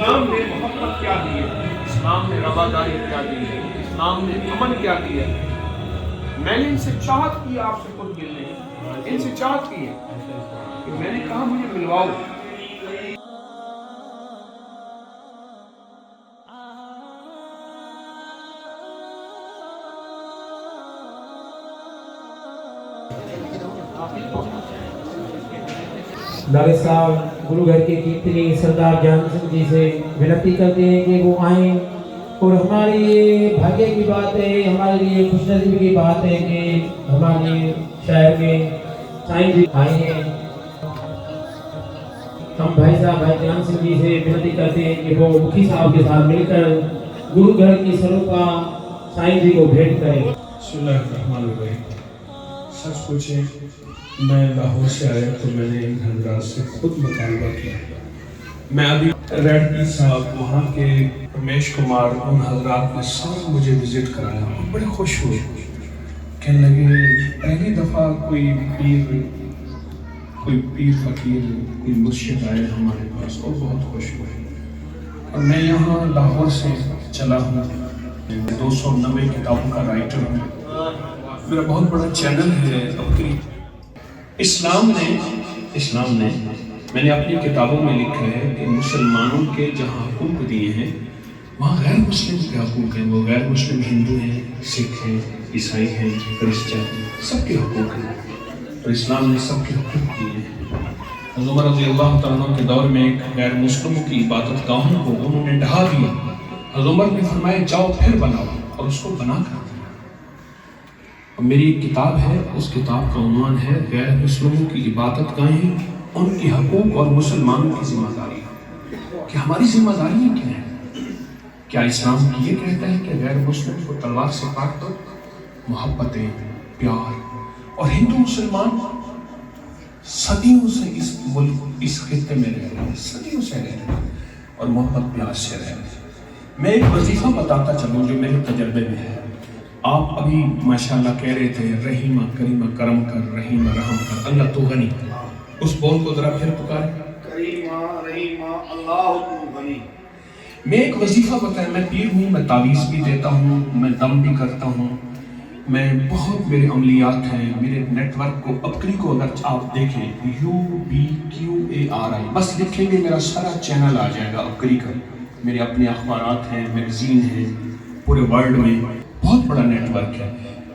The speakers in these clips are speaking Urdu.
اسلام نے محبت کیا دی ہے، اسلام نے رواداری کیا دی ہے، اسلام نے امن کیا دی ہے. میں نے ان سے چاہت کی آپ سے خود ملنے کی، ان سے چاہت کی ہے کہ میں نے کہا مجھے ملواؤ. داغ صاحب گرو گھر کے کیرتنی سردار جان سنگھ جی سے ونتی کرتے ہیں کہ وہ آئیں، اور ہمارے لیے بھاگے کی بات ہے، ہمارے لیے خوش نصیبی کی بات ہے کہ ہمارے شہر میں سائیں جی آئے ہیں. ہم بھائی صاحب بھائی جان سنگھ جی سے ونتی کرتے ہیں کہ وہ مکھی صاحب کے ساتھ مل کر گرو گھر کی سروپا سائیں جی کو بھیٹ کریں. بسم اللہ الرحمن الرحیم. سچ پوچھیں میں لاہور سے آیا تو میں نے ان حضرات سے خود مطالبہ کیا. میں ابھی ریڈ صاحب وہاں کے رمیش کمار ان حضرات نے سب مجھے وزٹ کرایا، بڑے خوش ہوئے، کہنے لگے پہلی دفعہ کوئی پیر فقیر کوئی مرشد آئے ہمارے پاس اور بہت خوش ہوئے. اور میں یہاں لاہور سے چلا ہوں، 290 کتابوں کا رائٹر ہوں. میرا بہت بڑا چینل ہے اپنی. اسلام نے میں نے اپنی کتابوں میں لکھا ہے کہ مسلمانوں کے جہاں حقوق دیے ہیں وہاں غیر مسلم کے حقوق ہیں. وہ غیر مسلم ہندو ہیں، سکھ ہیں، عیسائی ہیں، کرسچن ہیں، سب کے حقوق ہیں، اور اسلام نے سب کے حقوق دیے ہیں. حضرت عمر رضی اللہ تعالیٰ عنہ کے دور میں ایک غیر مسلموں کی عبادت گاہوں کو انہوں نے ڈھا دیا. حضرت عمر نے فرمایا جاؤ پھر بناؤ، اور اس کو بنا کر دیا. اور میری ایک کتاب ہے، اس کتاب کا عنوان ہے غیر مسلموں کی عبادت گاہیں، ان کی حقوق اور مسلمانوں کی ذمہ داری. کہ ہماری ذمہ داریاں کیا ہیں؟ کیا اسلام یہ کہتا ہے کہ غیر مسلم کو تلوار سے کاٹ دو؟ محبتیں، پیار. اور ہندو مسلمان صدیوں سے اس ملک اس خطے میں رہ رہے ہیں، صدیوں سے رہ رہے ہیں اور محبت پیار سے رہ رہے ہیں. میں ایک وظیفہ بتاتا چلوں جو میرے تجربے میں ہے. آپ ابھی ماشاءاللہ کہہ رہے تھے رحیمہ کریمہ کرم کر، رحیمہ رحم کر، اللہ تو غنی. اس بول کو ذرا پھر پکارے، کریمہ رحیمہ اللہ تو غنی. میں ایک وظیفہ بتایا، میں پیر ہوں، میں تعویذ بھی دیتا ہوں، میں دم بھی کرتا ہوں، میں بہت میرے عملیات ہیں. میرے نیٹ ورک کو اپکری کو اگر آپ دیکھیں UBQARI بس لکھیں گے میرا سارا چینل آ جائے گا اپکری کا. میرے اپنے اخبارات ہیں، میگزین ہیں، پورے ورلڈ میں بہت بڑا نیٹ ورک ہے.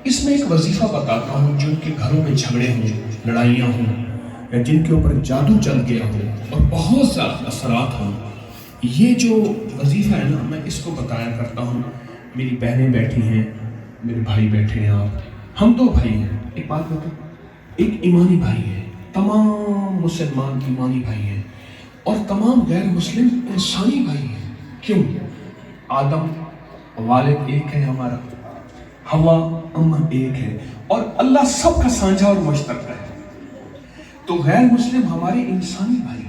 اس میں ایک وظیفہ بتاتا ہوں جن کے گھروں میں جھگڑے ہوں، لڑائیاں ہوں، یا جن کے اوپر جادو چل گیا ہو اور بہت زیادہ اثرات ہوں. یہ جو وظیفہ ہے نا، میں اس کو بتایا کرتا ہوں. میری بہنیں بیٹھی ہیں، میرے بھائی بیٹھے ہیں، ہم دو بھائی ہیں. ایک بات بتاؤں، ایک ایمانی بھائی ہے، تمام مسلمان ایمانی بھائی ہیں، اور تمام غیر مسلم انسانی بھائی ہیں. کیوں؟ آدم والد ایک ہے ہمارا، ہوا اماں ایک ہے، اور اللہ سب کا سانجھا اور مشترکہ ہے. تو غیر مسلم ہمارے انسانی بھائی ہیں.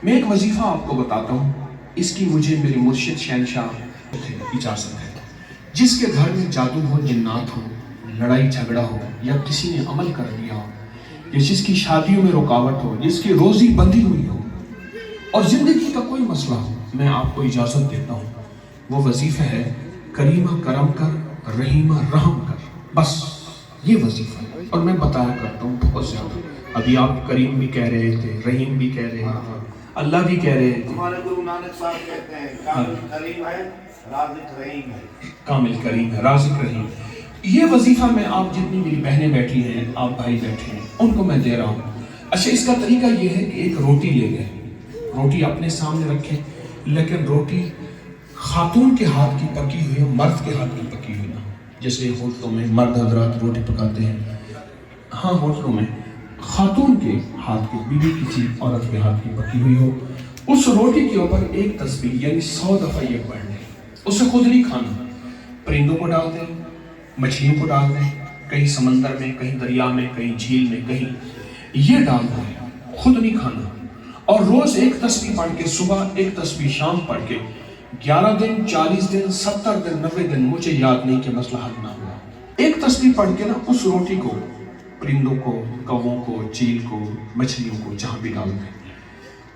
میں ایک وظیفہ آپ کو بتاتا ہوں، اس کی مجھے میرے مرشد شہنشاہ اجازت ہے. جس کے گھر میں جادو ہو، جنات ہو، لڑائی جھگڑا ہو، یا کسی نے عمل کر دیا ہو، یا جس کی شادیوں میں رکاوٹ ہو، جس کی روزی بندی ہوئی ہو، اور زندگی کا کوئی مسئلہ ہو، میں آپ کو اجازت دیتا ہوں. وہ وظیفہ ہے کریمہ کرم کر، رحیمہ رحم کر. بس یہ وظیفہ ہے، اور میں بتایا کرتا ہوں بہت زیادہ. ابھی آپ کریم بھی کہہ رہے تھے، رحیم بھی کہہ رہے ہیں، اللہ بھی کہہ رہے تھے. ہمارے گرو نانک صاحب کہتے ہیں کامل کریم ہے، رازق رحیم ہے. کامل کریم ہے، رازق رحیم. یہ وظیفہ میں آپ جتنی میری بہنیں بیٹھی ہیں، آپ بھائی بیٹھے ہیں، ان کو میں دے رہا ہوں. اچھا، اس کا طریقہ یہ ہے کہ ایک روٹی لے گئے، روٹی اپنے سامنے رکھیں، لیکن روٹی خاتون کے ہاتھ کی پکی ہوئی ہے، مرد کے ہاتھ کی پکی ہوئی نہ. جیسے ہوٹلوں میں مرد حضرات روٹی پکاتے ہیں، ہاں ہوٹلوں میں خاتون کے ہاتھ کی، بیوی کسی عورت کے ہاتھ کی پکی ہوئی ہو. اس روٹی کے اوپر ایک تسبیح یعنی 100 دفعہ یہ پڑھنے. اسے خود نہیں کھانا، پرندوں کو ڈال دیں، مچھلیوں کو ڈال دیں، کہیں سمندر میں، کہیں دریا میں، کہیں جھیل میں، کہیں یہ ڈال دیں، خود نہیں کھانا. اور روز ایک تسبیح پڑھ کے، صبح ایک تسبیح شام پڑھ کے 11 دن، 40 دن، 70 دن، 90 دن، مجھے یاد نہیں کہ مسئلہ حل نہ ہوا. ایک تسبیح پڑھ کے نا اس روٹی کو پرندوں کو، کووں کو، چیل کو، مچھلیوں کو جہاں بھی ڈال دیں.